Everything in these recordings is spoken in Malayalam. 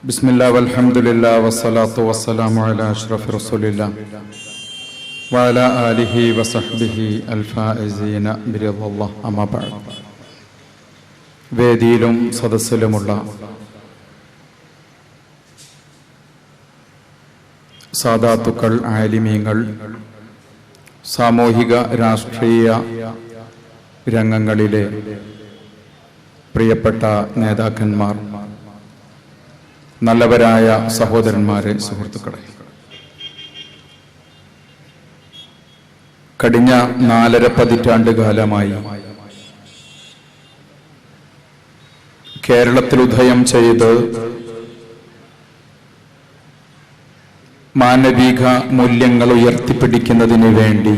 ബിസ്മില്ലാഹി വൽഹംദുലില്ലാഹി വസ്സലാത്തു വസ്സലാമു അലാ അഷ്റഫി റസൂലില്ലാഹ് വഅലാ ആലിഹി വസഹ്ബിഹി അൽഫായിസീന ബിറിദല്ലാഹ് അമ്മാ ബഅദ്. വേദിയിലും സദസ്സിലുമുള്ള സാദാത്തുക്കൾ, ആലിമീങ്ങൾ, സാമൂഹിക രാഷ്ട്രീയ രംഗങ്ങളിലെ പ്രിയപ്പെട്ട നേതാക്കന്മാർ, നല്ലവരായ സഹോദരന്മാരെ, സുഹൃത്തുക്കളെ, കഴിഞ്ഞ 4.5 പതിറ്റാണ്ട് കാലമായി കേരളത്തിൽ ഉദയം ചെയ്ത് മാനവിക മൂല്യങ്ങൾ ഉയർത്തിപ്പിടിക്കുന്നതിന് വേണ്ടി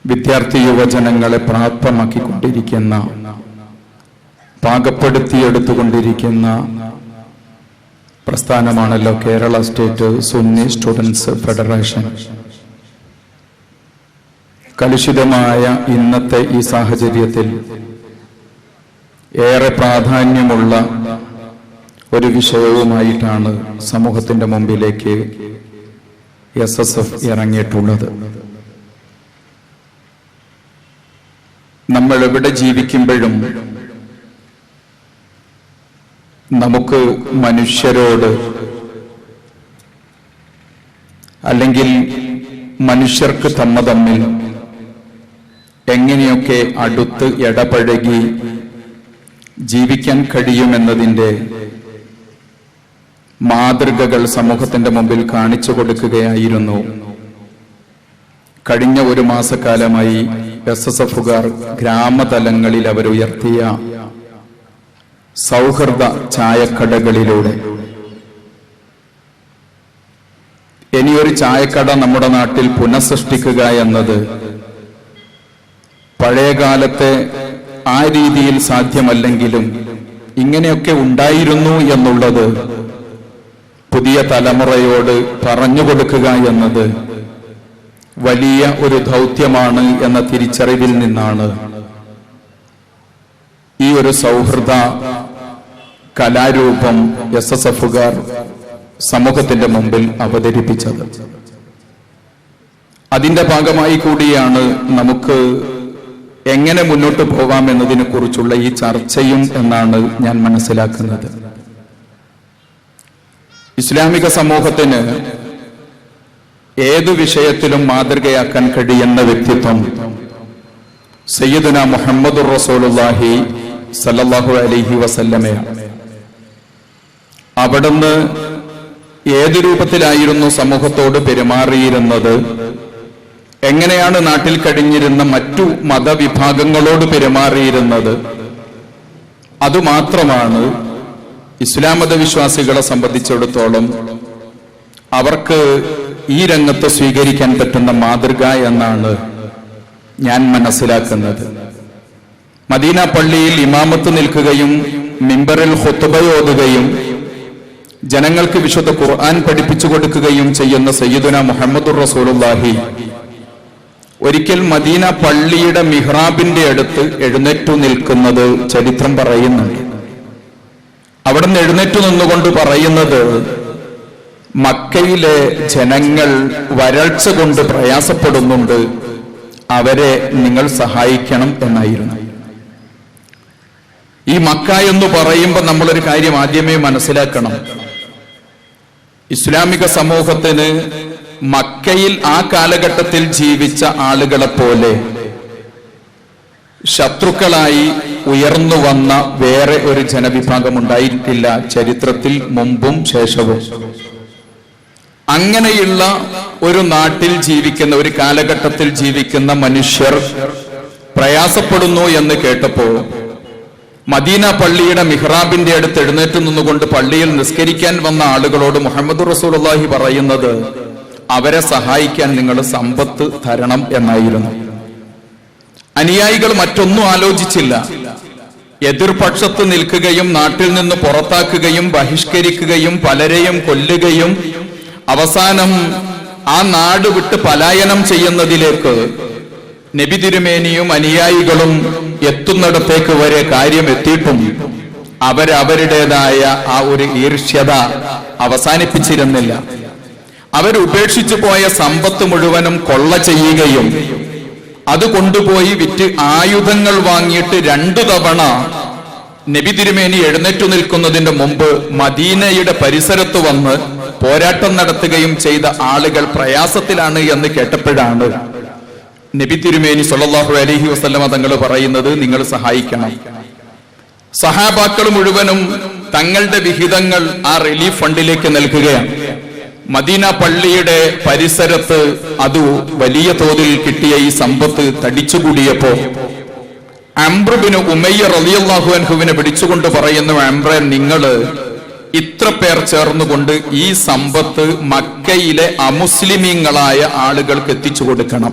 വിദ്യാർത്ഥി യുവജനങ്ങളെ പ്രാപ്തമാക്കിക്കൊണ്ടിരിക്കുന്ന, പാകപ്പെടുത്തിയെടുത്തുകൊണ്ടിരിക്കുന്ന പ്രസ്ഥാനമാണല്ലോ Kerala state Sunni students federation. കലുഷിതമായ ഇന്നത്തെ ഈ സാഹചര്യത്തിൽ ഏറെ പ്രാധാന്യമുള്ള ഒരു വിഷയവുമായിട്ടാണ് സമൂഹത്തിന്റെ മുമ്പിലേക്ക് SSF ഇറങ്ങിയിട്ടുള്ളത്. നമ്മൾ എവിടെ ജീവിക്കുമ്പോഴും നമുക്ക് മനുഷ്യരോട്, അല്ലെങ്കിൽ മനുഷ്യർക്ക് തമ്മിൽ എങ്ങനെയൊക്കെ അടുത്ത് ഇടപഴകി ജീവിക്കാൻ കഴിയുമെന്നതിൻ്റെ മാതൃകകൾ സമൂഹത്തിന്റെ മുമ്പിൽ കാണിച്ചു കൊടുക്കുകയായിരുന്നു കഴിഞ്ഞ 1 മാസക്കാലമായി SSFുകാർ ഗ്രാമതലങ്ങളിൽ അവരുയർത്തിയ സൗഹൃദ ചായക്കടകളിലൂടെ. ഇനിയൊരു ചായക്കട നമ്മുടെ നാട്ടിൽ പുനഃസൃഷ്ടിക്കുക എന്നത് പഴയകാലത്തെ ആ രീതിയിൽ സാധ്യമല്ലെങ്കിലും ഇങ്ങനെയൊക്കെ ഉണ്ടായിരുന്നു എന്നുള്ളത് പുതിയ തലമുറയോട് പറഞ്ഞു കൊടുക്കുക എന്നത് വലിയ ഒരു ദൗത്യമാണ് എന്ന തിരിച്ചറിവിൽ നിന്നാണ് ഈ ഒരു സൗഹൃദ കലാരൂപം SSFുകാർ സമൂഹത്തിന്റെ മുമ്പിൽ അവതരിപ്പിച്ചത്. അതിന്റെ ഭാഗമായി കൂടിയാണ് നമുക്ക് എങ്ങനെ മുന്നോട്ട് പോകാം എന്നതിനെ കുറിച്ചുള്ള ഈ ചർച്ചയും എന്നാണ് ഞാൻ മനസ്സിലാക്കുന്നത്. ഇസ്ലാമിക സമൂഹത്തിന് ഏതു വിഷയത്തിലും മാതൃകയാക്കാൻ കഴിയുന്ന വ്യക്തിത്വം സയ്യിദുനാ മുഹമ്മദുർ റസൂലുള്ളാഹി സല്ലല്ലാഹു അലൈഹി വസല്ലമയാണ്. അവിടുന്ന് ഏതു രൂപത്തിലായിരുന്നു സമൂഹത്തോട് പെരുമാറിയിരുന്നത്, എങ്ങനെയാണ് നാട്ടിൽ കഴിഞ്ഞിരുന്ന മറ്റു മതവിഭാഗങ്ങളോട് പെരുമാറിയിരുന്നത്, അതുമാത്രമാണ് ഇസ്ലാം മതവിശ്വാസികളെ സംബന്ധിച്ചിടത്തോളം അവർക്ക് ഈ രംഗത്ത് സ്വീകരിക്കാൻ പറ്റുന്ന മാതൃക എന്നാണ് ഞാൻ മനസ്സിലാക്കുന്നത്. മദീന പള്ളിയിൽ ഇമാമത്ത് നിൽക്കുകയും മിമ്പറിൽ ഖുത്ബ ഓതുകയും ജനങ്ങൾക്ക് വിശുദ്ധ ഖുർആൻ പഠിപ്പിച്ചു കൊടുക്കുകയും ചെയ്യുന്ന സയ്യിദുനാ മുഹമ്മദുർ റസൂലുള്ളാഹി ഒരിക്കൽ മദീന പള്ളിയുടെ മിഹ്റാബിന്റെ അടുത്ത് എഴുന്നേറ്റു നിൽക്കുന്നത് ചരിത്രം പറയുന്നുണ്ട്. അവിടെ നിന്ന് എഴുന്നേറ്റു നിന്നുകൊണ്ട് പറയുന്നത്, മക്കയിലെ ജനങ്ങൾ വരൾച്ച കൊണ്ട് പ്രയാസപ്പെടുന്നുണ്ട്, അവരെ നിങ്ങൾ സഹായിക്കണം എന്നായിരുന്നു. ഈ മക്ക എന്ന് പറയുമ്പോൾ നമ്മളൊരു കാര്യം ആദ്യമേ മനസ്സിലാക്കണം. ഇസ്ലാമിക സമൂഹത്തിന് മക്കയിൽ ആ കാലഘട്ടത്തിൽ ജീവിച്ച ആളുകളെ പോലെ ശത്രുക്കളായി ഉയർന്നു വന്ന വേറെ ഒരു ജനവിഭാഗം ഉണ്ടായിട്ടില്ല ചരിത്രത്തിൽ, മുമ്പും ശേഷവും. അങ്ങനെയുള്ള ഒരു നാട്ടിൽ ജീവിക്കുന്ന, ഒരു കാലഘട്ടത്തിൽ ജീവിക്കുന്ന മനുഷ്യർ പ്രയാസപ്പെടുന്നു എന്ന് കേട്ടപ്പോ മദീന പള്ളിയുടെ മിഹ്റാബിന്റെ അടുത്ത് എഴുന്നേറ്റ് നിന്നുകൊണ്ട് പള്ളിയിൽ നിസ്കരിക്കാൻ വന്ന ആളുകളോട് മുഹമ്മദ് റസൂലുള്ളാഹി പറയുന്നത്, അവരെ സഹായിക്കാൻ നിങ്ങൾ സമ്പത്ത് തരണം എന്നായിരുന്നു. അനുയായികൾ മറ്റൊന്നും ആലോചിച്ചില്ല. എതിർപക്ഷത്ത് നിൽക്കുകയും നാട്ടിൽ നിന്ന് പുറത്താക്കുകയും ബഹിഷ്കരിക്കുകയും പലരെയും കൊല്ലുകയും അവസാനം ആ നാട് വിട്ട് പലായനം ചെയ്യുന്നതിലേക്ക് നബി തിരുമേനിയും അനുയായികളും എത്തുന്നിടത്തേക്ക് വരെ കാര്യം എത്തിയിട്ടും അവരവരുടേതായ ആ ഒരു ഈർഷ്യത അവസാനിപ്പിച്ചിരുന്നില്ല. അവരുപേക്ഷിച്ചു പോയ സമ്പത്ത് മുഴുവനും കൊള്ള ചെയ്യുകയും അത് കൊണ്ടുപോയി വിറ്റ് ആയുധങ്ങൾ വാങ്ങിയിട്ട് 2 തവണ നബി തിരുമേനി എഴുന്നേറ്റു നിൽക്കുന്നതിന്റെ മുമ്പ് മദീനയുടെ പരിസരത്ത് വന്ന് പോരാട്ടം നടത്തുകയും ചെയ്ത ആളുകൾ പ്രയാസത്തിലാണ് എന്ന് കേട്ടപ്പോഴാണ് നബി തിരുമേനി സ്വല്ലല്ലാഹു അലൈഹി വസല്ലമ തങ്ങൾ പറയുന്നത്, നിങ്ങൾ സഹായിക്കണം. സഹാബാക്കൾ മുഴുവനും തങ്ങളുടെ വിഹിതങ്ങൾ ആ റിലീഫ് ഫണ്ടിലേക്ക് നൽകുകയാണ്. മദീന പള്ളിയുടെ പരിസരത്ത് അത് വലിയ തോതിൽ കിട്ടിയ ഈ സമ്പത്ത് തടിച്ചുകൂടിയപ്പോ അംർ ബിൻ ഉമയ്യ റളിയല്ലാഹു അൻഹുവിനെ പിടിച്ചുകൊണ്ട് പറയുന്നു, അംറേ, നിങ്ങള് ഇത്ര പേർ ചേർന്നുകൊണ്ട് ഈ സമ്പത്ത് മക്കയിലെ അമുസ്ലിമീങ്ങളായ ആളുകൾക്ക് എത്തിച്ചു കൊടുക്കണം.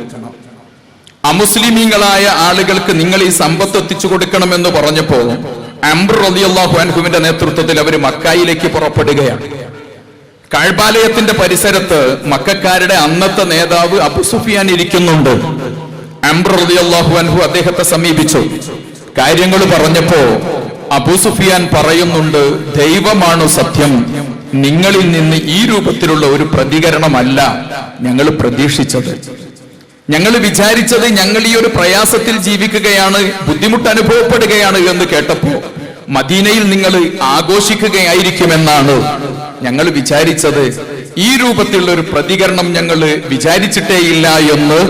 അമുസ്ലിമീങ്ങളായ ആളുകൾക്ക് നിങ്ങൾ ഈ സമ്പത്ത് എത്തിച്ചു കൊടുക്കണമെന്ന് പറഞ്ഞപ്പോ അംർ റളിയല്ലാഹു അൻഹുവിന്റെ നേതൃത്വത്തിൽ അവർ മക്കയിലേക്ക് പുറപ്പെടുകയാണ്. കഅബാലയത്തിന്റെ പരിസരത്ത് മക്കക്കാരുടെ അന്നത്തെ നേതാവ് അബൂ സുഫിയാൻ ഇരിക്കുന്നുണ്ട്. അംർ റളിയല്ലാഹു അൻഹു അദ്ദേഹത്തെ സമീപിച്ചു. കാര്യങ്ങൾ പറഞ്ഞപ്പോ അബൂ സുഫിയാൻ പറയുന്നുണ്ട്, ദൈവമാണ് സത്യം, നിങ്ങളിൽ നിന്ന് ഈ രൂപത്തിലുള്ള ഒരു പ്രതികരണമല്ല ഞങ്ങൾ പ്രതീക്ഷിച്ചത്. ഞങ്ങൾ വിചാരിച്ചത് ഞങ്ങൾ ഈ ഒരു പ്രയാസത്തിൽ ജീവിക്കുകയാണ്, ബുദ്ധിമുട്ട് അനുഭവപ്പെടുകയാണ് എന്ന് കേട്ടപ്പോ മദീനയിൽ നിങ്ങൾ ആഘോഷിക്കുകയായിരിക്കുമെന്നാണ് ഞങ്ങൾ വിചാരിച്ചത്. ഈ രൂപത്തിലുള്ള ഒരു പ്രതികരണം ഞങ്ങൾ വിചാരിച്ചിട്ടേയില്ല എന്ന്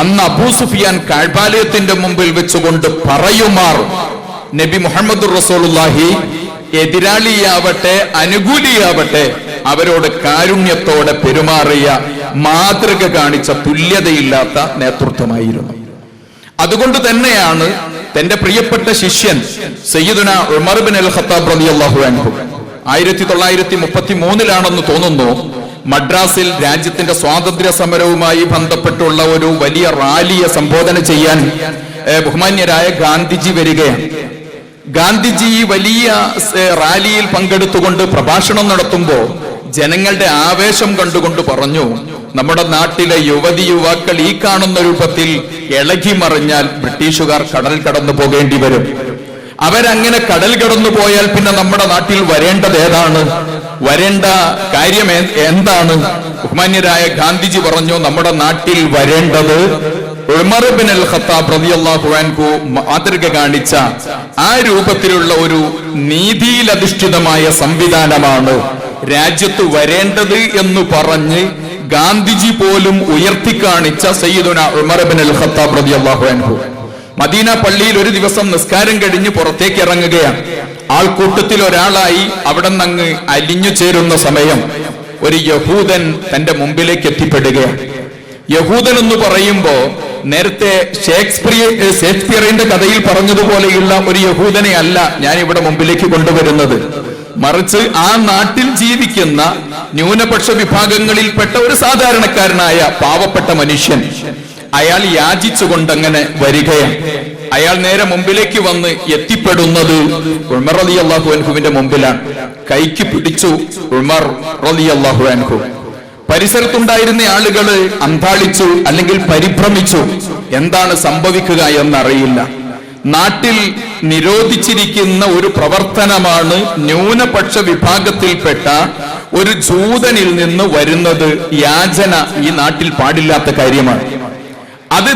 അന്ന് അബൂ സുഫിയാൻ കഅബാലയത്തിന്റെ മുമ്പിൽ വെച്ചുകൊണ്ട് പറയുമാർ നബി മുഹമ്മദ് റസൂലുള്ളാഹി എതിരാളിയാവട്ടെ അനുകൂലിയാവട്ടെ അവരോട് കാരുണ്യത്തോടെ പെരുമാറിയ, മാതൃക കാണിച്ച തുല്യതയില്ലാത്ത നേതൃത്വമായിരുന്നു. അതുകൊണ്ട് തന്നെയാണ് തന്റെ പ്രിയപ്പെട്ട ശിഷ്യൻ സയ്യിദുന ഉമർ ബിൻ അൽ ഖത്താബ് റളിയല്ലാഹു അൻഹു 1933 തോന്നുന്നു മദ്രാസിൽ രാജ്യത്തിന്റെ സ്വാതന്ത്ര്യ സമരവുമായി ബന്ധപ്പെട്ടുള്ള ഒരു വലിയ റാലിയെ സംബോധന ചെയ്യാൻ ബഹുമാന്യരായ ഗാന്ധിജി വരികയാണ്. ഗാന്ധിജി വലിയ റാലിയിൽ പങ്കെടുത്തുകൊണ്ട് പ്രഭാഷണം നടത്തുമ്പോൾ ജനങ്ങളുടെ ആവേശം കണ്ടുകൊണ്ട് പറഞ്ഞു, നമ്മുടെ നാട്ടിലെ യുവതി യുവാക്കൾ ഈ കാണുന്ന രൂപത്തിൽ ഇളകി മറിഞ്ഞാൽ ബ്രിട്ടീഷുകാർ കടൽ കടന്നു പോകേണ്ടി വരും. അവരങ്ങനെ കടൽ കടന്നു പോയാൽ പിന്നെ നമ്മുടെ നാട്ടിൽ വരേണ്ടത് ഏതാണ്? വരേണ്ട കാര്യം എന്താണ്? ബഹുമാന്യരായ ഗാന്ധിജി പറഞ്ഞു, നമ്മുടെ നാട്ടിൽ വരേണ്ടത് ഉമർ ബിൻ അൽ ഖത്താബ് റളിയല്ലാഹു അൻഹു മാതൃക കാണിച്ച ആ രൂപത്തിലുള്ള ഒരു നീതിയിലധിഷ്ഠിതമായ സംവിധാനമാണ് രാജ്യത്ത് വരേണ്ടത് എന്ന് പറഞ്ഞ് ഗാന്ധിജി പോലും ഉയർത്തിക്കാണിച്ച സയ്യിദുന ഉമർ ബിൻ അൽ ഖത്താബ് റളിയല്ലാഹു അൻഹു മദീന പള്ളിയിൽ ഒരു ദിവസം നിസ്കാരം കഴിഞ്ഞ് പുറത്തേക്ക് ഇറങ്ങുകയാണ്. ആൾക്കൂട്ടത്തിൽ ഒരാളായി അവിടെ നിന്ന് അലിഞ്ഞു ചേരുന്ന സമയം ഒരു യഹൂദൻ തന്റെ മുമ്പിലേക്ക് എത്തിപ്പെടുകയാണ്. യഹൂദൻ എന്ന് പറയുമ്പോ നേരത്തെ ഷേക്സ്പിയറിന്റെ കഥയിൽ പറഞ്ഞതുപോലെയുള്ള ഒരു യഹൂദനെ അല്ല ഞാൻ ഇവിടെ മുമ്പിലേക്ക് കൊണ്ടുവരുന്നത്. മറിച്ച് ആ നാട്ടിൽ ജീവിക്കുന്ന ന്യൂനപക്ഷ വിഭാഗങ്ങളിൽപ്പെട്ട ഒരു സാധാരണക്കാരനായ പാവപ്പെട്ട മനുഷ്യൻ. അയാൾ യാചിച്ചുകൊണ്ട് അങ്ങനെ വരികയാണ്. അയാൾ നേരെ മുമ്പിലേക്ക് വന്ന് എത്തിപ്പെടുന്നത് ഉമർ റളിയല്ലാഹു അൻഹുവിന്റെ മുമ്പിലാണ്. കൈക്ക് പിടിച്ചു ഉമർ റളിയല്ലാഹു അൻഹു. പരിസരത്തുണ്ടായിരുന്ന ആളുകള് അന്താളിച്ചു, അല്ലെങ്കിൽ പരിഭ്രമിച്ചു. എന്താണ് സംഭവിക്കുക എന്നറിയില്ല. നാട്ടിൽ നിരോധിച്ചിരിക്കുന്ന ഒരു പ്രവർത്തനമാണ് നേരത്തെ വിഭാഗത്തിൽപ്പെട്ട ഒരു ജൂതനിൽ നിന്ന് വരുന്നത്. യാചന ഈ നാട്ടിൽ പാടില്ലാത്ത കാര്യമാണ്. അത്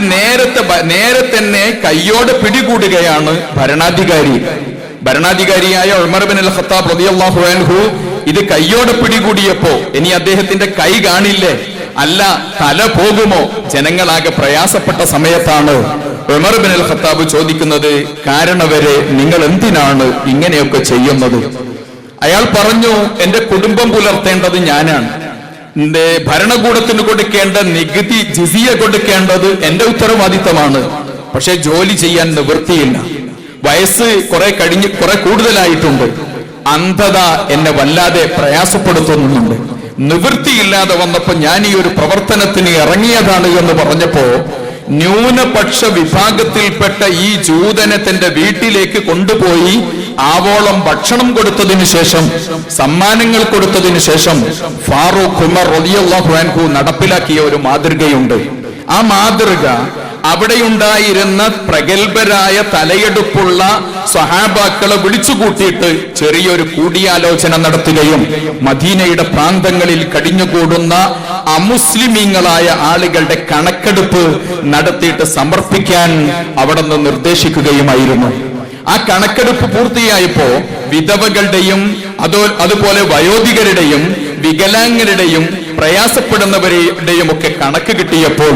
നേരെ തന്നെ കയ്യോടെ പിടികൂടുകയാണ് ഭരണാധികാരിയായ ഉമർ ബിൻ അൽ ഖത്താബ് റളിയല്ലാഹു അൻഹു. ഇത് കയ്യോടെ പിടികൂടിയപ്പോ ഇനി അദ്ദേഹത്തിന്റെ കൈ കാണില്ലേ, അല്ല തല പോകുമോ? ജനങ്ങളാകെ പ്രയാസപ്പെട്ട സമയത്താണ് ഉമർ ബിൻ അൽ ഖത്താബ് ചോദിക്കുന്നത്, കാരണവരെ നിങ്ങൾ എന്തിനാണ് ഇങ്ങനെയൊക്കെ ചെയ്യുന്നത്? അയാൾ പറഞ്ഞു, എന്റെ കുടുംബം പുലർത്തേണ്ടത് ഞാനാണ്. എന്റെ ഭരണകൂടത്തിന് കൊടുക്കേണ്ട നികുതി ജിസിയ കൊടുക്കേണ്ടത് എന്റെ ഉത്തരവാദിത്തമാണ്. പക്ഷെ ജോലി ചെയ്യാൻ നിവൃത്തിയില്ല. വയസ്സ് കുറെ കൂടുതലായിട്ടുണ്ട്. അന്ധത എന്നെ വല്ലാതെ പ്രയാസപ്പെടുത്തുന്നുണ്ട്. നിവൃത്തിയില്ലാതെ വന്നപ്പോ ഞാൻ ഈ ഒരു പ്രവർത്തനത്തിന് ഇറങ്ങിയതാണ് എന്ന് പറഞ്ഞപ്പോ ന്യൂനപക്ഷ വിഭാഗത്തിൽപ്പെട്ട ഈ ജൂതനെ തന്റെ വീട്ടിലേക്ക് കൊണ്ടുപോയി ആവോളം ഭക്ഷണം കൊടുത്തതിനു ശേഷം, സമ്മാനങ്ങൾ കൊടുത്തതിനു ശേഷം ഫാറൂഖ് ഉമർ റളിയല്ലാഹു അൻഹു നടപ്പിലാക്കിയ ഒരു മാതൃകയുണ്ട്. ആ മാതൃക അവിടെയുണ്ടായിരുന്ന പ്രഗത്ഭരായ തലയെടുപ്പുള്ള സ്വഹാബാക്കളെ വിളിച്ചുകൂട്ടിയിട്ട് ചെറിയൊരു കൂടിയാലോചന നടത്തുകയും മദീനയുടെ പ്രാന്തങ്ങളിൽ കടിഞ്ഞുകൂടുന്ന അമുസ്ലിമീങ്ങളായ ആളുകളുടെ കണക്കെടുപ്പ് നടത്തിയിട്ട് സമർപ്പിക്കാൻ അവിടെ നിന്ന് നിർദ്ദേശിക്കുകയുമായിരുന്നു. ആ കണക്കെടുപ്പ് പൂർത്തിയായപ്പോ വിധവകളുടെയും അതുപോലെ വയോധികരുടെയും വികലാംഗരുടെയും പ്രയാസപ്പെടുന്നവരുടെയും ഒക്കെ കണക്ക് കിട്ടിയപ്പോൾ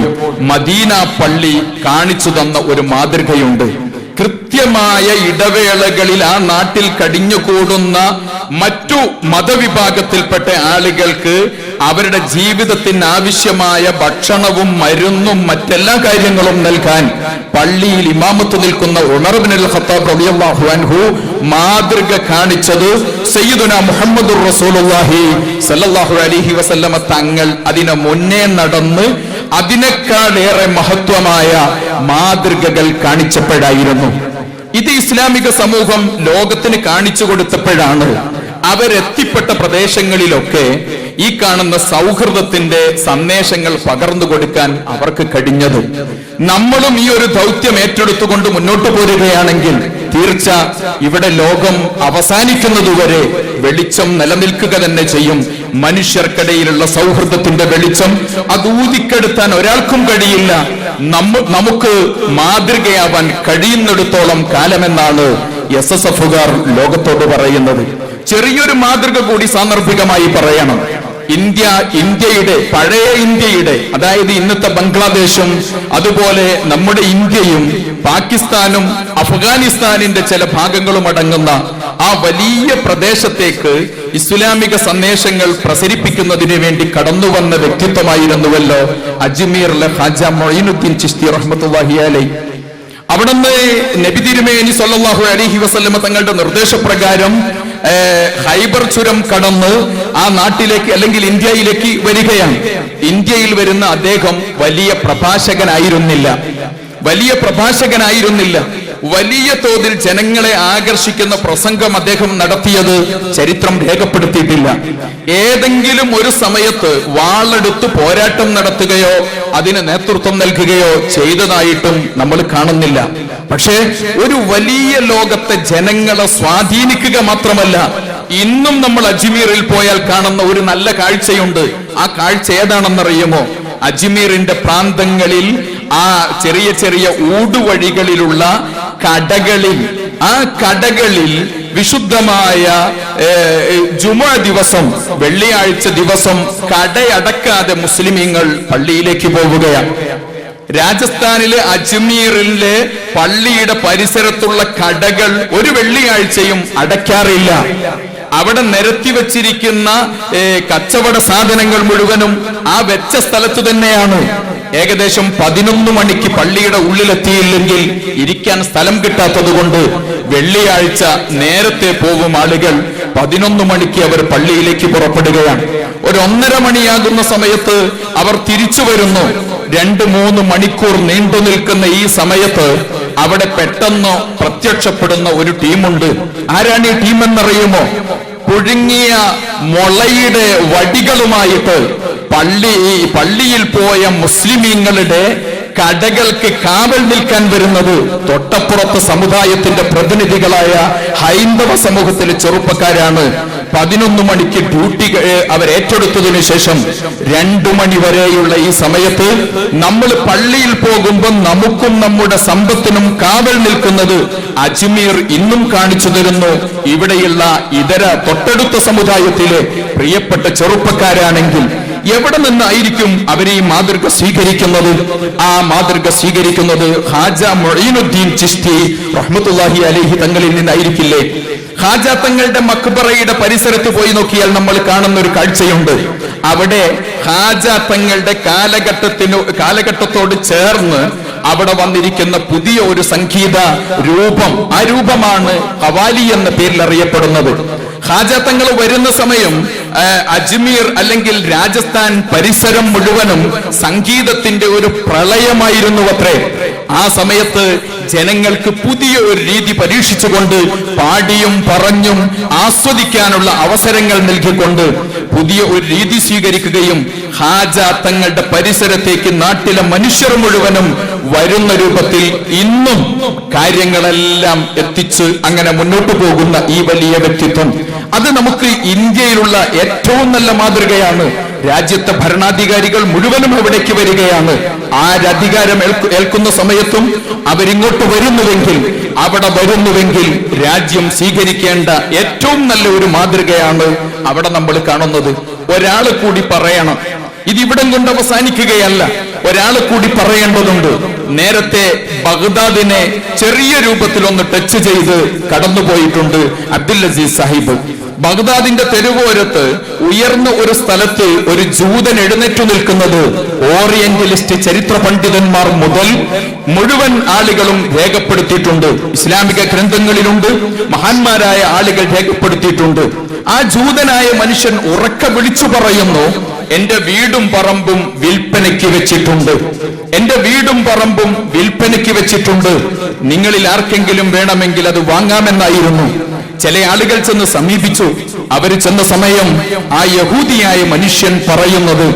മദീന പള്ളി കാണിച്ചു തന്ന ഒരു മാതൃകയുണ്ട്. കൃത്യമായ ഇടവേളകളിൽ ആ നാട്ടിൽ കടിഞ്ഞുകൂടുന്ന മറ്റു മതവിഭാഗത്തിൽപ്പെട്ട ആളുകൾക്ക് അവരുടെ ജീവിതത്തിന് ആവശ്യമായ ഭക്ഷണവും മരുന്നും മറ്റെല്ലാ കാര്യങ്ങളും നൽകാൻ പള്ളിയിൽ ഇമാമത്ത് നിൽക്കുന്ന ഉമർ ഇബ്നുൽ ഖത്താബ് റളിയല്ലാഹു അൻഹു മാതൃക കാണിച്ചത് സയ്യിദുനാ മുഹമ്മദുർ റസൂലുള്ളാഹി സ്വല്ലല്ലാഹു അലൈഹി വസല്ലമ തങ്ങൾ അതിനെ മുന്നേ നടന്ന് അതിനേക്കാളേറെ മഹത്വമായ മാതൃകകൾ കാണിച്ചപ്പോഴായിരുന്നു. ഇത് ഇസ്ലാമിക സമൂഹം ലോകത്തിന് കാണിച്ചു കൊടുത്തപ്പോഴാണ് അവരെത്തിപ്പെട്ട പ്രദേശങ്ങളിലൊക്കെ ഈ കാണുന്ന സൗഹൃദത്തിന്റെ സന്ദേശങ്ങൾ പകർന്നു കൊടുക്കാൻ അവർക്ക് കഴിഞ്ഞത്. നമ്മളും ഈ ഒരു ദൗത്യം ഏറ്റെടുത്തുകൊണ്ട് മുന്നോട്ട് പോരുകയാണെങ്കിൽ തീർച്ച ഇവിടെ ലോകം അവസാനിക്കുന്നതുവരെ വെളിച്ചം നിലനിൽക്കുക തന്നെ ചെയ്യും. മനുഷ്യർക്കിടയിലുള്ള സൗഹൃദത്തിന്റെ വെളിച്ചം അത് ഊതിക്കെടുത്താൻ ഒരാൾക്കും കഴിയില്ല. നമുക്ക് മാതൃകയാവാൻ കഴിയുന്നിടത്തോളം കാലമെന്നാണ് SSFകാർ ലോകത്തോട് പറയുന്നത്. ചെറിയൊരു മാതൃക കൂടി സാന്ദർഭികമായി പറയണം. ഇന്ത്യയുടെ പഴയ ഇന്ത്യയുടെ, അതായത് ഇന്നത്തെ ബംഗ്ലാദേശും അതുപോലെ നമ്മുടെ ഇന്ത്യയും പാകിസ്ഥാനും അഫ്ഗാനിസ്ഥാനിന്റെ ചില ഭാഗങ്ങളും അടങ്ങുന്ന ആ വലിയ പ്രദേശത്തേക്ക് ഇസ്ലാമിക സന്ദേശങ്ങൾ പ്രസരിപ്പിക്കുന്നതിന് വേണ്ടി കടന്നു വന്ന വ്യക്തിത്വമായിരുന്നുവല്ലോ അജ്മീറിലെ ഖാജ മൊയ്നുദ്ദീൻ ചിശ്തി റഹ്മത്തുള്ളാഹി അലൈഹി. അവിടുന്ന് നബി തിരുമേനി സല്ലല്ലാഹു അലൈഹി വസല്ലമ തങ്ങളുടെ നിർദ്ദേശപ്രകാരം ഖൈബർ ചുരം കടന്ന് ആ നാട്ടിലേക്ക് അല്ലെങ്കിൽ ഇന്ത്യയിലേക്ക് വരികയാണ്. ഇന്ത്യയിൽ വരുന്ന അദ്ദേഹം വലിയ പ്രഭാഷകനായിരുന്നില്ല. വലിയ തോതിൽ ജനങ്ങളെ ആകർഷിക്കുന്ന പ്രസംഗം അദ്ദേഹം നടത്തിയത് ചരിത്രം രേഖപ്പെടുത്തിയിട്ടില്ല. ഏതെങ്കിലും ഒരു സമയത്ത് വാളെടുത്ത് പോരാട്ടം നടത്തുകയോ അതിന് നേതൃത്വം നൽകുകയോ ചെയ്തതായിട്ടും നമ്മൾ കാണുന്നില്ല. പക്ഷേ ഒരു വലിയ ലോകത്തെ ജനങ്ങളെ സ്വാധീനിക്കുക മാത്രമല്ല, ഇന്നും നമ്മൾ അജ്മീറിൽ പോയാൽ കാണുന്ന ഒരു നല്ല കാഴ്ചയുണ്ട്. ആ കാഴ്ച ഏതാണെന്നറിയുമോ? അജ്മീറിന്റെ പ്രാന്തങ്ങളിൽ ആ ചെറിയ ചെറിയ ഊടുവഴികളിലുള്ള കടകളിൽ വിശുദ്ധമായ ജുമുഅ ദിവസം, വെള്ളിയാഴ്ച ദിവസം കടയടക്കാതെ മുസ്ലിമീങ്ങൾ പള്ളിയിലേക്ക് പോവുകയാണ്. രാജസ്ഥാനിലെ അജ്മീറിലെ പള്ളിയുടെ പരിസരത്തുള്ള കടകൾ ഒരു വെള്ളിയാഴ്ചയും അടയ്ക്കാറില്ല. അവിടെ നിരത്തി വച്ചിരിക്കുന്ന കച്ചവട സാധനങ്ങൾ മുഴുവനും ആ വെച്ച സ്ഥലത്ത് തന്നെയാണ്. ഏകദേശം 11 മണിക്ക് പള്ളിയുടെ ഉള്ളിലെത്തിയില്ലെങ്കിൽ ഇരിക്കാൻ സ്ഥലം കിട്ടാത്തത് കൊണ്ട് വെള്ളിയാഴ്ച നേരത്തെ പോകും ആളുകൾ. 11 മണിക്ക് അവർ പള്ളിയിലേക്ക് പുറപ്പെടുകയാണ്. ഒരു 1.5 മണിയാകുന്ന സമയത്ത് അവർ തിരിച്ചു വരുന്നു. 2-3 മണിക്കൂർ നീണ്ടു നിൽക്കുന്ന ഈ സമയത്ത് അവിടെ പെട്ടെന്ന് പ്രത്യക്ഷപ്പെടുന്ന ഒരു ടീമുണ്ട്. ആരാണ് ഈ ടീം എന്നറിയുമോ? പുഴുങ്ങിയ മുളയുടെ വടികളുമായിട്ട് പള്ളിയിൽ പോയ മുസ്ലിമീങ്ങളുടെ കടകൾക്ക് കാവൽ നിൽക്കാൻ വരുന്നത് തൊട്ടപ്പുറത്തെ സമുദായത്തിന്റെ പ്രതിനിധികളായ ഹൈന്ദവ സമൂഹത്തിലെ ചെറുപ്പക്കാരാണ്. 11 മണിക്ക് ഡ്യൂട്ടി അവർ ഏറ്റെടുത്തതിനു ശേഷം 2 മണി വരെയുള്ള ഈ സമയത്ത് നമ്മൾ പള്ളിയിൽ പോകുമ്പോൾ നമുക്കും നമ്മുടെ സമ്പത്തിനും കാവൽ നിൽക്കുന്നത് അജ്മീർ ഇന്നും കാണിച്ചു തരുന്നു. ഇവിടെയുള്ള ഇതര തൊട്ടടുത്ത സമുദായത്തിലെ പ്രിയപ്പെട്ട ചെറുപ്പക്കാരാണെങ്കിൽ എവിടെ നിന്നായിരിക്കും അവർ ഈ മാതൃക സ്വീകരിക്കുന്നത്? ആ മാതൃക സ്വീകരിക്കുന്നത് ഖാജ മൊയ്നുദ്ദീൻ ചിശ്തി റഹ്മത്തുള്ളാഹി അലൈഹി തങ്ങളിൽ നിന്നായിരിക്കില്ലേ? ഖാജ തങ്ങളുടെ മക്ബറയുടെ പരിസരത്ത് പോയി നോക്കിയാൽ നമ്മൾ കാണുന്ന ഒരു കാഴ്ചയുണ്ട്. അവിടെ ഖാജ തങ്ങളുടെ കാലഘട്ടത്തോട് ചേർന്ന് അവിടെ വന്നിരിക്കുന്ന പുതിയ ഒരു സംഗീത രൂപം, ആ രൂപമാണ് ഖവാലി എന്ന പേരിൽ അറിയപ്പെടുന്നത്. ഖാജ തങ്ങൾ വരുന്ന സമയം അജ്മീർ അല്ലെങ്കിൽ രാജസ്ഥാൻ പരിസരം മുഴുവനും സംഗീതത്തിന്റെ ഒരു പ്രളയമായിരുന്നു അത്രേ. ആ സമയത്ത് ജനങ്ങൾക്ക് പുതിയ ഒരു രീതി പരീക്ഷിച്ചുകൊണ്ട് പാടിയും പറഞ്ഞും ആസ്വദിക്കാനുള്ള അവസരങ്ങൾ നൽകിക്കൊണ്ട് പുതിയ ഒരു രീതി സ്വീകരിക്കുകയും ഹാജ തങ്ങളുടെ പരിസരത്തേക്ക് നാട്ടിലെ മനുഷ്യർ മുഴുവനും വരുന്ന രൂപത്തിൽ ഇന്നും കാര്യങ്ങളെല്ലാം എത്തിച്ച് അങ്ങനെ മുന്നോട്ട് പോകുന്ന ഈ വലിയ വ്യക്തിത്വം, അത് നമുക്ക് ഇന്ത്യയിലുള്ള ഏറ്റവും നല്ല മാതൃകയാണ്. രാജ്യത്തെ ഭരണാധികാരികൾ മുഴുവനും അവിടേക്ക് വരികയാണ്. ആരധികാരം ഏൽക്കുന്ന സമയത്തും അവരിങ്ങോട്ട് വരുന്നുവെങ്കിൽ, അവിടെ വരുന്നുവെങ്കിൽ രാജ്യം സ്വീകരിക്കേണ്ട ഏറ്റവും നല്ല ഒരു മാതൃകയാണ് അവിടെ നമ്മൾ കാണുന്നത്. ഒരാൾ കൂടി പറയണം, ഇതിവിടം കൊണ്ട് അവസാനിക്കുകയല്ല, ഒരാൾ കൂടി പറയേണ്ടതുണ്ട്. നേരത്തെ ബഗ്ദാദിനെ ചെറിയ രൂപത്തിൽ ഒന്ന് ടച്ച് ചെയ്ത് കടന്നുപോയിട്ടുണ്ട് അബ്ദുൽ അസീസ് സാഹിബ്. ബഗ്ദാദിന്റെ തെരുവോരത്ത് ഉയർന്ന ഒരു സ്ഥലത്ത് ഒരു ജൂതൻ എഴുന്നേറ്റു നിൽക്കുന്നത് ഓറിയന്റലിസ്റ്റ് ചരിത്ര പണ്ഡിതന്മാർ മുതൽ മുഴുവൻ ആളുകളും രേഖപ്പെടുത്തിയിട്ടുണ്ട്. ഇസ്ലാമിക ഗ്രന്ഥങ്ങളിലുണ്ട്, മഹാന്മാരായ ആളുകൾ രേഖപ്പെടുത്തിയിട്ടുണ്ട്. ആ ജൂതനായ മനുഷ്യൻ ഉറക്കെ വിളിച്ചു പറയുന്നു, എന്റെ വീടും പറമ്പും വിൽപ്പനയ്ക്ക് വെച്ചിട്ടുണ്ട്, എന്റെ വീടും പറമ്പും വിൽപ്പനയ്ക്ക് വെച്ചിട്ടുണ്ട്, നിങ്ങളിൽ ആർക്കെങ്കിലും വേണമെങ്കിൽ അത് വാങ്ങാമെന്നായിരുന്നു. ചില ആളുകൾ ചെന്ന് സമീപിച്ചു. അവര് ചെന്ന സമയം ആ യഹൂദിയായ മനുഷ്യൻ പറയുന്നത്,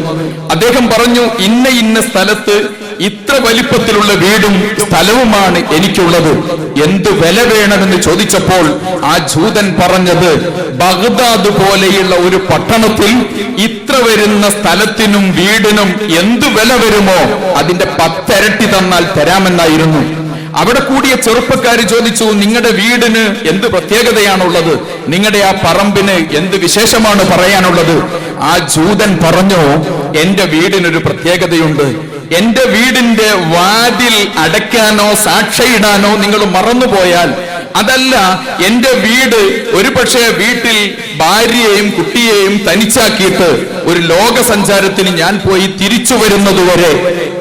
അദ്ദേഹം പറഞ്ഞു, ഇന്ന ഇന്ന സ്ഥലത്ത് ഇത്ര വലിപ്പത്തിലുള്ള വീടും സ്ഥലവുമാണ് എനിക്കുള്ളത്, എന്ത് വില വേണമെന്ന് ചോദിച്ചപ്പോൾ ആ ജൂതൻ പറഞ്ഞത്, ബഗ്ദാദ് പോലെയുള്ള ഒരു പട്ടണത്തിൽ ഇത്ര വരുന്ന സ്ഥലത്തിനും വീടിനും എന്ത് വില വരുമോ അതിന്റെ 10 ഇരട്ടി തന്നാൽ തരാമെന്നായിരുന്നു. അവിടെ കൂടിയ ചെറുപ്പക്കാർ ചോദിച്ചു, നിങ്ങളുടെ വീടിന് എന്ത് പ്രത്യേകതയാണുള്ളത്, നിങ്ങളുടെ ആ പറമ്പിന് എന്ത് വിശേഷമാണ് പറയാനുള്ളത്? ആ ജൂതൻ പറഞ്ഞു, എന്റെ വീടിനൊരു പ്രത്യേകതയുണ്ട്, എന്റെ വീടിന്റെ വാതിൽ അടയ്ക്കാനോ സാക്ഷിയിടാനോ നിങ്ങൾ മറന്നുപോയാൽ, അതല്ല എന്റെ വീട് ഒരു പക്ഷേ വീട്ടിൽ ഭാര്യയെയും കുട്ടിയെയും തനിച്ചാക്കിയിട്ട് ഒരു ലോക സഞ്ചാരത്തിന് ഞാൻ പോയി തിരിച്ചു വരുന്നതുവരെ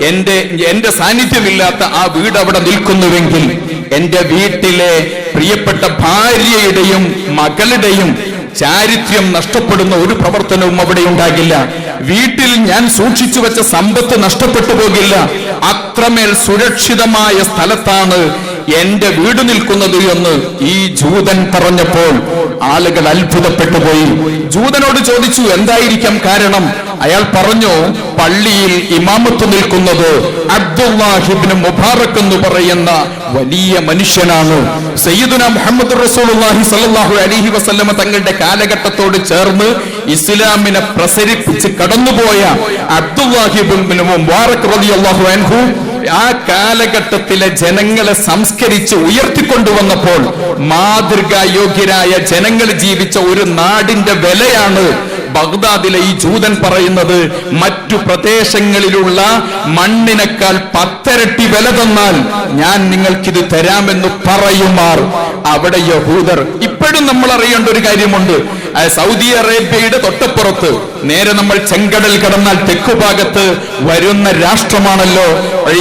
എന്റെ സാന്നിധ്യമില്ലാത്ത ആ വീട് അവിടെ നിൽക്കുന്നുവെങ്കിൽ എന്റെ വീട്ടിലെ പ്രിയപ്പെട്ട ഭാര്യയുടെയും മകളുടെയും ചാരിത്ര്യം നഷ്ടപ്പെടുന്ന ഒരു പ്രവർത്തനവും അവിടെ ഉണ്ടാകില്ല. വീട്ടിൽ ഞാൻ സൂക്ഷിച്ചു വെച്ച സമ്പത്ത് നഷ്ടപ്പെട്ടു പോകില്ല. അത്രമേൽ സുരക്ഷിതമായ സ്ഥലത്താണ് എന്റെ വീട് നിൽക്കുന്നത് എന്ന് ഈ ജൂതൻ പറഞ്ഞപ്പോൾ ആളുകൾ അത്ഭുതപ്പെട്ടു പോയി. ജൂതനോട് ചോദിച്ചു, എന്തായിരിക്കാം കാരണം? അയാൾ പറഞ്ഞു, പള്ളിയിൽ ഇമാമത്ത് നിൽക്കുന്നത് അബ്ദുല്ലാഹ് ഇബ്നു മുബാറക് എന്ന് പറയുന്ന വലിയ മനുഷ്യനാണ്. സയ്യിദുനാ മുഹമ്മദ് റസൂലുള്ളാഹി സ്വല്ലല്ലാഹു അലൈഹി വസല്ലമ തങ്ങളുടെ കാലഘട്ടത്തോട് ചേർന്ന് ഇസ്ലാമിനെ പ്രസരിപ്പിച്ച് കടന്നുപോയ അബ്ദുല്ലാഹ് ഇബ്നു മുബാറക് റളിയല്ലാഹു അൻഹു ആ കാലഘട്ടത്തിലെ ജനങ്ങളെ സംസ്കരിച്ച് ഉയർത്തിക്കൊണ്ടുവന്നപ്പോൾ മാതൃകായോഗ്യരായ ജനങ്ങൾ ജീവിച്ച ഒരു നാടിന്റെ വിലയാണ് ബഗ്ദാദിലെ ഈ ജൂതൻ പറയുന്നത്. മറ്റു പ്രദേശങ്ങളിലുള്ള മണ്ണിനേക്കാൾ 10 ഇരട്ടി വില തന്നാൽ ഞാൻ നിങ്ങൾക്കിത് തരാമെന്ന് പറയുമാർ അവിടെ യഹൂദർ. ഇപ്പോഴും നമ്മൾ അറിയേണ്ട ഒരു കാര്യമുണ്ട്, സൗദി അറേബ്യയുടെ തൊട്ടപ്പുറത്ത് നേരെ നമ്മൾ ചെങ്കടൽ കടന്നാൽ തെക്കുഭാഗത്ത് വരുന്ന രാഷ്ട്രമാണല്ലോ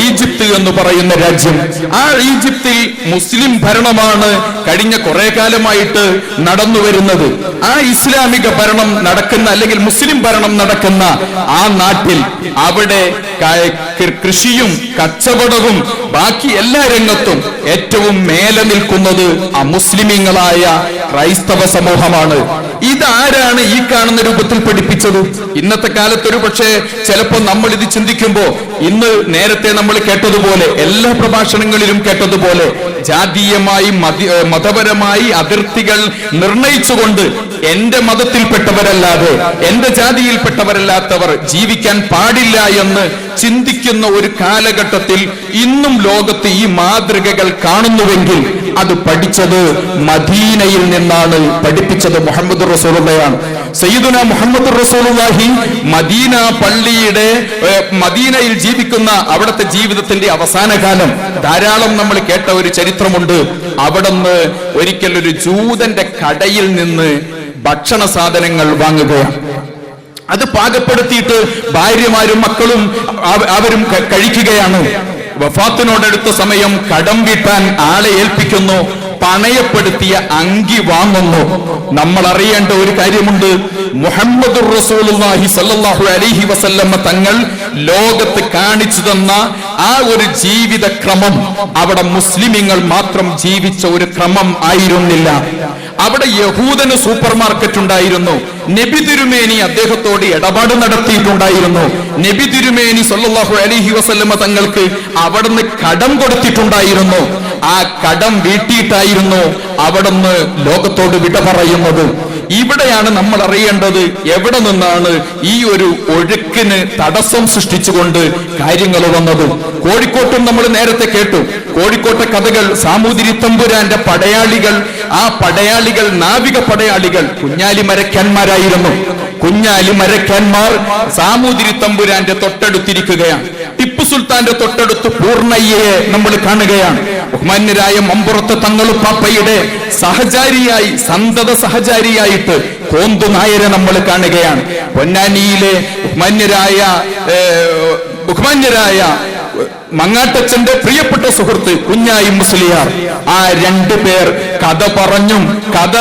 ഈജിപ്ത് എന്ന് പറയുന്ന രാജ്യം. ആ ഈജിപ്തിൽ മുസ്ലിം ഭരണമാണ് കഴിഞ്ഞ കുറെ കാലമായിട്ട് നടന്നു വരുന്നത്. ആ ഇസ്ലാമിക ഭരണം നടക്കുന്ന അല്ലെങ്കിൽ മുസ്ലിം ഭരണം നടക്കുന്ന ആ നാട്ടിൽ അവിടെ കൃഷിയും കച്ചവടവും ബാക്കി എല്ലാ രംഗത്തും ഏറ്റവും മേലെ നിൽക്കുന്നത് അമുസ്ലിമീങ്ങളായ ക്രൈസ്തവ സമൂഹമാണ്. ഇതാരാണ് ഈ കാണുന്ന രൂപത്തിൽ പഠിപ്പിച്ചത്? ഇന്നത്തെ കാലത്തൊരു പക്ഷേ ചിലപ്പോൾ നമ്മൾ ഇത് ചിന്തിക്കുമ്പോ ഇന്ന് നേരത്തെ നമ്മൾ കേട്ടതുപോലെ എല്ലാ പ്രഭാഷണങ്ങളിലും കേട്ടതുപോലെ ജാതീയമായി മതപരമായി അതിർത്തികൾ നിർണയിച്ചുകൊണ്ട് എന്റെ മതത്തിൽപ്പെട്ടവരല്ലാതെ എന്റെ ജാതിയിൽപ്പെട്ടവരല്ലാത്തവർ ജീവിക്കാൻ പാടില്ല എന്ന് ചിന്തിക്കുന്ന ഒരു കാലഘട്ടത്തിൽ ഇന്നും ലോകത്ത് ഈ മാതൃകകൾ കാണുന്നുവെങ്കിൽ അത് പഠിച്ചത് മദീനയിൽ നിന്നാണ്, പഠിപ്പിച്ചത് മുഹമ്മദ് റസൂലുള്ളാഹിയാണ്. സയ്യിദുനാ മുഹമ്മദ് റസൂലുള്ളാഹി മദീന പള്ളിയുടെ മദീനയിൽ ജീവിക്കുന്ന അവിടുത്തെ ജീവിതത്തിന്റെ അവസാന കാലം ധാരാളം നമ്മൾ കേട്ട ഒരു ചരിത്രമുണ്ട്. അവിടുന്ന് ഒരിക്കൽ ഒരു ജൂതന്റെ കടയിൽ നിന്ന് ഭക്ഷണ സാധനങ്ങൾ വാങ്ങുകയാണ്. അത് പാകപ്പെടുത്തിയിട്ട് ഭാര്യമാരും മക്കളും അവരും കഴിക്കുകയാണ്. വഫാത്തിനോടടുത്ത സമയം കടം വീട്ടാൻ ആളെ ഏൽപ്പിക്കുന്നു. പണയപ്പെടുത്തിയ അങ്കി വാങ്ങുന്നു. നമ്മൾ അറിയേണ്ട ഒരു കാര്യമുണ്ട്, മുഹമ്മദുർ റസൂലുള്ളാഹി സ്വല്ലല്ലാഹു അലൈഹി വസല്ലമ തങ്ങൾ ലോകത്ത് കാണിച്ചു തന്ന ആ ഒരു ജീവിത ക്രമം അവിടെ മുസ്ലിമീങ്ങൾ മാത്രം ജീവിച്ച ഒരു ക്രമം ആയിരുന്നില്ല. അവിടെ യഹൂദന് സൂപ്പർ മാർക്കറ്റ് ഉണ്ടായിരുന്നു. നബി തിരുമേനി അദ്ദേഹത്തോട് ഇടപാട് നടത്തിയിട്ടുണ്ടായിരുന്നു. നബി തിരുമേനി സല്ലല്ലാഹു അലൈഹി വസല്ലമ തങ്ങൾക്ക് അവിടുന്ന് കടം കൊടുത്തിട്ടുണ്ടായിരുന്നു. ആ കടം വീട്ടിയിട്ടായിരുന്നു അവിടുന്ന് ലോകത്തോട് വിട പറയുന്നത്. ഇവിടെയാണ് നമ്മൾ അറിയേണ്ടത് എവിടെ നിന്നാണ് ഈ ഒരു ഒഴുക്കിന് തടസ്സം സൃഷ്ടിച്ചുകൊണ്ട് കാര്യങ്ങൾ വന്നത്. കോഴിക്കോട്ടും നമ്മൾ നേരത്തെ കേട്ടു. കോഴിക്കോട്ടെ കഥകൾ, സാമൂതിരി തമ്പുരാന്റെ പടയാളികൾ, ആ പടയാളികൾ നാവിക പടയാളികൾ കുഞ്ഞാലി മരക്കാന്മാരായിരുന്നു. കുഞ്ഞാലി മരക്കാന്മാർ സാമൂതിരി തമ്പുരാന്റെ തൊട്ടടുത്തിരിക്കുകയാണ്. ടിപ്പു സുൽത്താന്റെ തൊട്ടടുത്ത് പൂർണ്ണയ്യയെ നമ്മൾ കാണുകയാണ്. ബഹുമാന്യരായ മമ്പുറത്ത് തങ്ങളുപ്പാപ്പയുടെ സഹചാരിയായി, സന്തത സഹചാരിയായിട്ട് കോന്തു നായരെ നമ്മൾ കാണുകയാണ്. പൊന്നാനിയിലെ ബഹുമാന്യരായ മങ്ങാട്ടച്ചന്റെ പ്രിയപ്പെട്ട സുഹൃത്ത് കുഞ്ഞായി മുസ്ലിയാർ, ആ രണ്ടു പേർ കഥ പറഞ്ഞും കഥ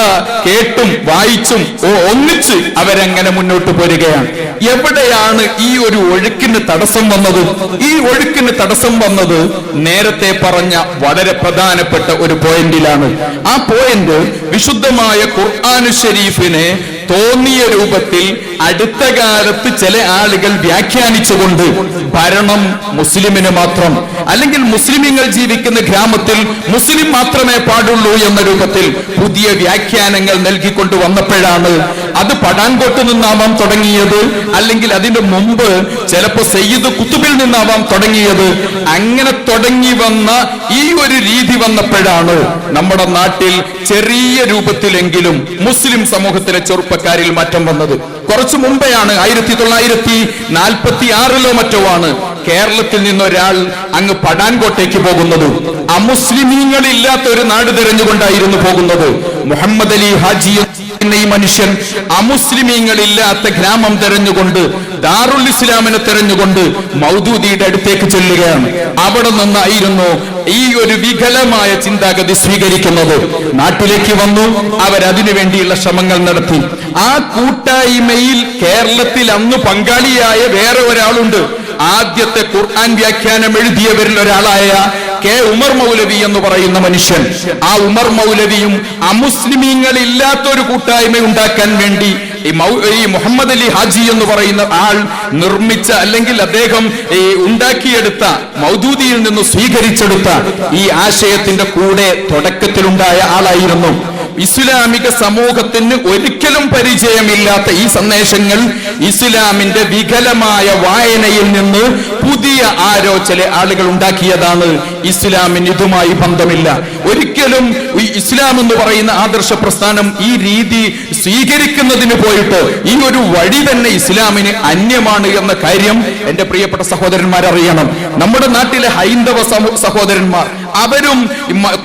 കേട്ടും വായിച്ചും ഒന്നിച്ച് അവരങ്ങനെ മുന്നോട്ട് പോരുകയാണ്. എവിടെയാണ് ഈ ഒരു ഒഴുക്കിന് തടസ്സം വന്നത്? ഈ ഒഴുക്കിന് തടസ്സം വന്നത് നേരത്തെ പറഞ്ഞ വളരെ പ്രധാനപ്പെട്ട ഒരു പോയിന്റിലാണ്. ആ പോയിന്റ് വിശുദ്ധമായ ഖുർആൻ ഷരീഫിനെ തോന്നിയ രൂപത്തിൽ അടുത്ത കാലത്ത് ചില ആളുകൾ വ്യാഖ്യാനിച്ചുകൊണ്ട് ഭരണം മുസ്ലിമിന് മാത്രം, അല്ലെങ്കിൽ മുസ്ലിമീങ്ങൾ ജീവിക്കുന്ന ഗ്രാമത്തിൽ മുസ്ലിം മാത്രമേ പാടുള്ളൂ എന്ന രൂപത്തിൽ പുതിയ വ്യാഖ്യാനങ്ങൾ നൽകിക്കൊണ്ട് വന്നപ്പോഴാണ് അത് പടാൻകോട്ട് നിന്നാവാം തുടങ്ങിയത്, അല്ലെങ്കിൽ അതിന്റെ മുമ്പ് ചിലപ്പോ സയ്യിദ് കുത്തുബിൽ നിന്നാവാം തുടങ്ങിയത്. അങ്ങനെ തുടങ്ങി വന്ന ഈ ഒരു രീതി വന്നപ്പോഴാണ് നമ്മുടെ നാട്ടിൽ ചെറിയ രൂപത്തിലെങ്കിലും മുസ്ലിം സമൂഹത്തിലെ ചെറുപ്പക്കാരിൽ മാറ്റം വന്നത്. കുറച്ചു മുമ്പെയാണ് 1946 മറ്റോ ആണ് കേരളത്തിൽ നിന്നൊരാൾ അങ്ങ് പടാൻകോട്ടേക്ക് പോകുന്നത്. അമുസ്ലിമീങ്ങളില്ലാത്ത ഒരു നാട് തിരഞ്ഞുകൊണ്ടായിരുന്നു പോകുന്നത്. മുഹമ്മദ് അലി ഹാജി എന്ന ഈ മനുഷ്യൻ അമുസ്ലിമീങ്ങളില്ലാത്ത ഗ്രാമം തെരഞ്ഞുകൊണ്ട്, ദാറുൽ ഇസ്ലാമിനെ തെരഞ്ഞുകൊണ്ട് മൗദൂദിയുടെ അടുത്തേക്ക് ചെല്ലുകയാണ്. അവിടെ നിന്നായിരുന്നു ഈ ഒരു വികലമായ ചിന്താഗതി സ്വീകരിക്കുന്നത്. നാട്ടിലേക്ക് വന്നു, അവരതിനു വേണ്ടിയുള്ള ശ്രമങ്ങൾ നടത്തി. ആ കൂട്ടായ്മയിൽ കേരളത്തിൽ അന്ന് പങ്കാളിയായ വേറെ ഒരാളുണ്ട്. ആദ്യത്തെ ഖുർആൻ വ്യാഖ്യാനം എഴുതിയവരിൽ ഒരാളായ കെ ഉമർ മൗലവി എന്ന് പറയുന്ന മനുഷ്യൻ. ആ ഉമർ മൗലവിയും അമുസ്ലിമീങ്ങളില്ലാത്ത ഒരു കൂട്ടായ്മ ഉണ്ടാക്കാൻ വേണ്ടി ഈ മുഹമ്മദ് അലി ഹാജി എന്ന് പറയുന്ന ആൾ നിർമ്മിച്ച, അല്ലെങ്കിൽ അദ്ദേഹം ഉണ്ടാക്കിയെടുത്ത, മൗദൂദിയിൽ നിന്ന് സ്വീകരിച്ചെടുത്ത ഈ ആശയത്തിന്റെ കൂടെ തുടക്കത്തിലുണ്ടായ ആളായിരുന്നു. ഇസ്ലാമിക സമൂഹത്തിന് ഒരിക്കലും പരിചയമില്ലാത്ത ഈ സന്ദേശങ്ങൾ ഇസ്ലാമിന്റെ വികലമായ വായനയിൽ നിന്ന് പുതിയ ആരോ ചില ആളുകൾ ഉണ്ടാക്കിയതാണ്. ഇസ്ലാമിന് ഇതുമായി ബന്ധമില്ല. ഒരിക്കലും ഇസ്ലാം എന്ന് പറയുന്ന ആദർശ പ്രസ്ഥാനം ഈ രീതി സ്വീകരിക്കുന്നതിന് പോയിട്ട് ഈ ഒരു വഴി തന്നെ ഇസ്ലാമിന് അന്യമാണ് എന്ന കാര്യം എന്റെ പ്രിയപ്പെട്ട സഹോദരന്മാർ അറിയണം. നമ്മുടെ നാട്ടിലെ ഹൈന്ദവ സഹോദരന്മാർ അവരും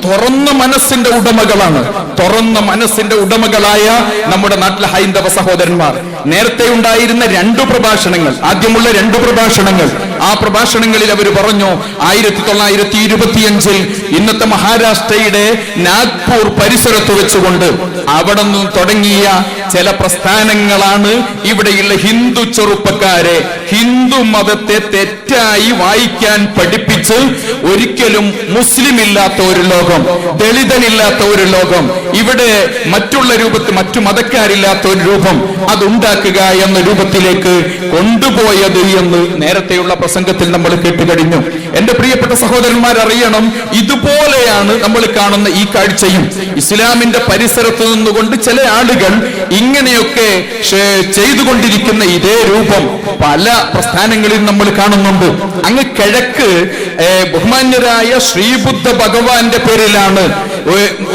തുറന്ന മനസ്സിന്റെ ഉടമകളാണ്. തുറന്ന മനസ്സിന്റെ ഉടമകളായ നമ്മുടെ നാട്ടിലെ ഹൈന്ദവ സഹോദരന്മാർ നേരത്തെ ഉണ്ടായിരുന്ന 2 പ്രഭാഷണങ്ങൾ, ആദ്യമുള്ള 2 പ്രഭാഷണങ്ങൾ, ആ പ്രഭാഷണങ്ങളിൽ അവർ പറഞ്ഞു 1925 ഇന്നത്തെ മഹാരാഷ്ട്രയുടെ നാഗ്പൂർ പരിസരത്ത് വെച്ചുകൊണ്ട് അവിടെ നിന്ന് തുടങ്ങിയ ചില പ്രസ്ഥാനങ്ങളാണ് ഇവിടെയുള്ള ഹിന്ദു ചെറുപ്പക്കാരെ ഹിന്ദു മതത്തെ തെറ്റായി വായിക്കാൻ പഠിപ്പിച്ച് ഒരിക്കലും മുസ്ലിം ഇല്ലാത്ത ഒരു ലോകം, ദളിതനില്ലാത്ത ഒരു ലോകം, ഇവിടെ മറ്റുള്ള രൂപത്തിൽ മറ്റു മതക്കാരില്ലാത്ത ഒരു രൂപം അതുണ്ടാക്കുക എന്ന രൂപത്തിലേക്ക് കൊണ്ടുപോയത് എന്ന് നേരത്തെയുള്ള പ്രസംഗത്തിൽ നമ്മൾ കേട്ടുകഴിഞ്ഞു. എന്റെ പ്രിയപ്പെട്ട സഹോദരന്മാർ അറിയണം, ഇതുപോലെയാണ് നമ്മൾ കാണുന്ന ഈ കാഴ്ചയും. ഇസ്ലാമിന്റെ പരിസരത്ത് നിന്നുകൊണ്ട് ചില ആളുകൾ ഇങ്ങനെയൊക്കെ ചെയ്തുകൊണ്ടിരിക്കുന്ന ഇതേ രൂപം പല പ്രസ്ഥാനങ്ങളിൽ നമ്മൾ കാണുന്നുണ്ട്. അങ്ങ് കിഴക്ക് ബഹുമാന്യരായ ശ്രീബുദ്ധ ഭഗവാന്റെ പേരിലാണ്,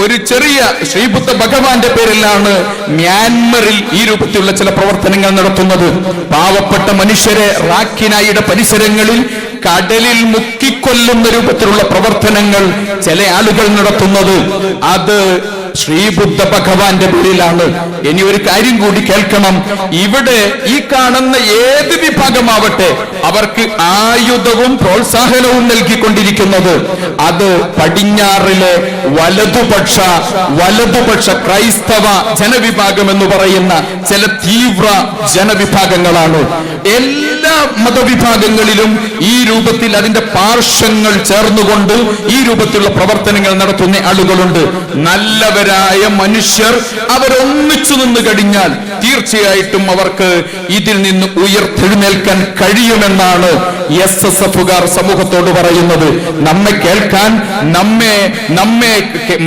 ഒരു ചെറിയ ശ്രീബുദ്ധ ഭഗവാന്റെ പേരിലാണ് മ്യാൻമറിൽ ഈ രൂപത്തിലുള്ള ചില പ്രവർത്തനങ്ങൾ നടത്തുന്നത്. പാവപ്പെട്ട മനുഷ്യരെ റാക്കിനായിയുടെ പരിസരങ്ങളിൽ കടലിൽ മുക്കിക്കൊല്ലുന്ന രൂപത്തിലുള്ള പ്രവർത്തനങ്ങൾ ചില ആളുകൾ നടത്തുന്നത്. അത് ശ്രീബുദ്ധ ഭഗവാന്റെ പേരിലാണ്. ഇനി ഒരു കാര്യം കൂടി കേൾക്കണം. ഇവിടെ ഈ കാണുന്ന ഏത് വിഭാഗമാവട്ടെ അവർക്ക് ആയുധവും പ്രോത്സാഹനവും നൽകിക്കൊണ്ടിരിക്കുന്നത് അത് പടിഞ്ഞാറിലെ വലതുപക്ഷ ക്രൈസ്തവ ജനവിഭാഗം എന്ന് പറയുന്ന ചില തീവ്ര ജനവിഭാഗങ്ങളാണ്. എല്ലാ മതവിഭാഗങ്ങളിലും ഈ രൂപത്തിൽ അതിന്റെ പാർശ്വങ്ങൾ ചേർന്നുകൊണ്ട് ഈ രൂപത്തിലുള്ള പ്രവർത്തനങ്ങൾ നടത്തുന്ന ആളുകളുണ്ട്. നല്ലവരായ മനുഷ്യർ അവരൊന്നിച്ചു നിന്ന് കഴിഞ്ഞാൽ തീർച്ചയായിട്ടും അവർക്ക് ഇതിൽ നിന്ന് ഉയർത്തെഴുന്നേൽക്കാൻ കഴിയുമെന്നാണ് SSFകാർ സമൂഹത്തോട് പറയുന്നത്. നമ്മെ കേൾക്കാൻ, നമ്മെ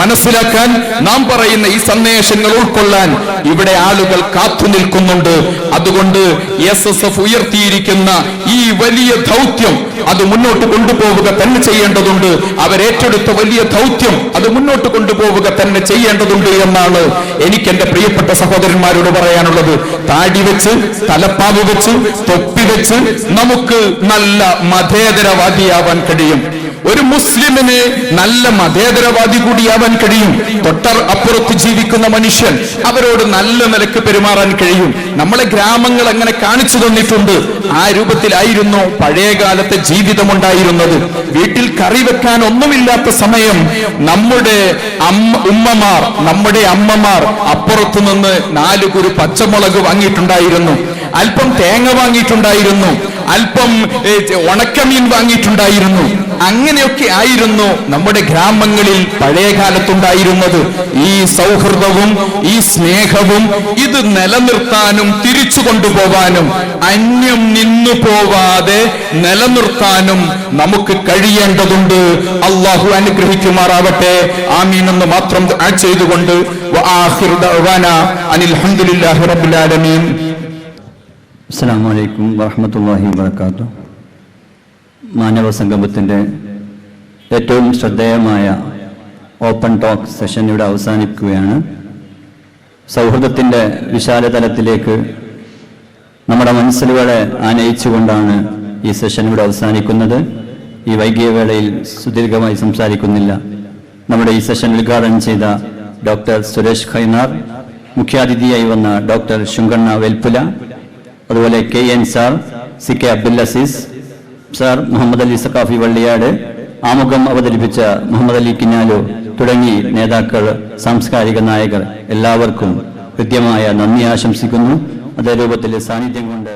മനസ്സിലാക്കാൻ, നാം പറയുന്ന ഈ സന്ദേശങ്ങൾ ഉൾക്കൊള്ളാൻ ഇവിടെ ആളുകൾ കാത്തു നിൽക്കുന്നുണ്ട്. അതുകൊണ്ട് SSF ഉയർത്തിയിരിക്കുന്ന ഈ വലിയ ദൗത്യം അത് മുന്നോട്ട് കൊണ്ടുപോവുക തന്നെ ചെയ്യേണ്ടതുണ്ട്. അവരേറ്റെടുത്ത വലിയ ദൗത്യം അത് മുന്നോട്ട് കൊണ്ടുപോവുക തന്നെ ചെയ്യേണ്ടതുണ്ട് എന്നാണ് എനിക്ക് എന്റെ പ്രിയപ്പെട്ട സഹോദരന്മാരോട് പറയാനുള്ളത്. താടി വെച്ച്, തലപ്പാവ് വെച്ച്, തൊപ്പി വെച്ച് നമുക്ക് നല്ല മതേതരവാദിയാവാൻ കഴിയും. ഒരു മുസ്ലിമിന് നല്ല മതേതരവാദി കൂടിയാവാൻ കഴിയും. അപ്പുറത്ത് ജീവിക്കുന്ന മനുഷ്യൻ അവരോട് നല്ല നിലക്ക് പെരുമാറാൻ കഴിയും. നമ്മളെ ഗ്രാമങ്ങൾ അങ്ങനെ കാണിച്ചു തന്നിട്ടുണ്ട്. ആ രൂപത്തിലായിരുന്നു പഴയകാലത്തെ ജീവിതമുണ്ടായിരുന്നത്. വീട്ടിൽ കറി വെക്കാൻ ഒന്നുമില്ലാത്ത സമയം നമ്മുടെ ഉമ്മമാർ, നമ്മുടെ അമ്മമാർ അപ്പുറത്തു നിന്ന് 4 കുരു പച്ചമുളക് വാങ്ങിയിട്ടുണ്ടായിരുന്നു, അല്പം തേങ്ങ വാങ്ങിയിട്ടുണ്ടായിരുന്നു, അല്പം ഉണക്കമീൻ വാങ്ങിയിട്ടുണ്ടായിരുന്നു. അങ്ങനെയൊക്കെ ആയിരുന്നു നമ്മുടെ ഗ്രാമങ്ങളിൽ പഴയ കാലത്തുണ്ടായിരുന്നത്. ഈ സൗഹൃദവും ഈ സ്നേഹവും ഇത് നിലനിർത്താനും തിരിച്ചു കൊണ്ടുപോവാനും അന്യം നിന്നു പോവാതെ നിലനിർത്താനും നമുക്ക് കഴിയേണ്ടതുണ്ട്. അള്ളാഹു അനുഗ്രഹിക്കുമാറാവട്ടെ. ആമീൻ എന്ന് മാത്രം ദുആ ചെയ്തുകൊണ്ട് വആഖിറു ദഅവാനാ അനിൽ ഹംദുലില്ലാഹി റബ്ബിൽ ആലമീൻ. അസ്സലാമു അലൈക്കും വറഹ്മത്തുള്ളാഹി വബറകാതുഹു. മാനവ സംഗമത്തിൻ്റെ ഏറ്റവും ശ്രദ്ധേയമായ ഓപ്പൺ ടോക്ക് സെഷൻ ഇവിടെ അവസാനിക്കുകയാണ്. സൗഹൃദത്തിൻ്റെ വിശാലതലത്തിലേക്ക് നമ്മുടെ മനസ്സുകളെ ആനയിച്ചുകൊണ്ടാണ് ഈ സെഷൻ ഇവിടെ അവസാനിക്കുന്നത്. ഈ വൈകിയ വേളയിൽ സുദീർഘമായി സംസാരിക്കുന്നില്ല. നമ്മുടെ ഈ സെഷൻ ഉദ്ഘാടനം ചെയ്ത ഡോക്ടർ സുരേഷ് ഖൈനാർ, മുഖ്യാതിഥിയായി വന്ന ഡോക്ടർ ശുങ്കണ്ണ വെൽപ്പുല, അതുപോലെ KN sir, CK Abdul Aziz sir, Muhammad Ali Saqafi Valliyad, ആമുഖം അവതരിപ്പിച്ച മുഹമ്മദ് അലി കിനാലു തുടങ്ങി നേതാക്കൾ, സാംസ്കാരിക നായകർ എല്ലാവർക്കും കൃത്യമായ നന്ദി ആശംസിക്കുന്നു. അതേ രൂപത്തിൽ സാന്നിധ്യം കൊണ്ട്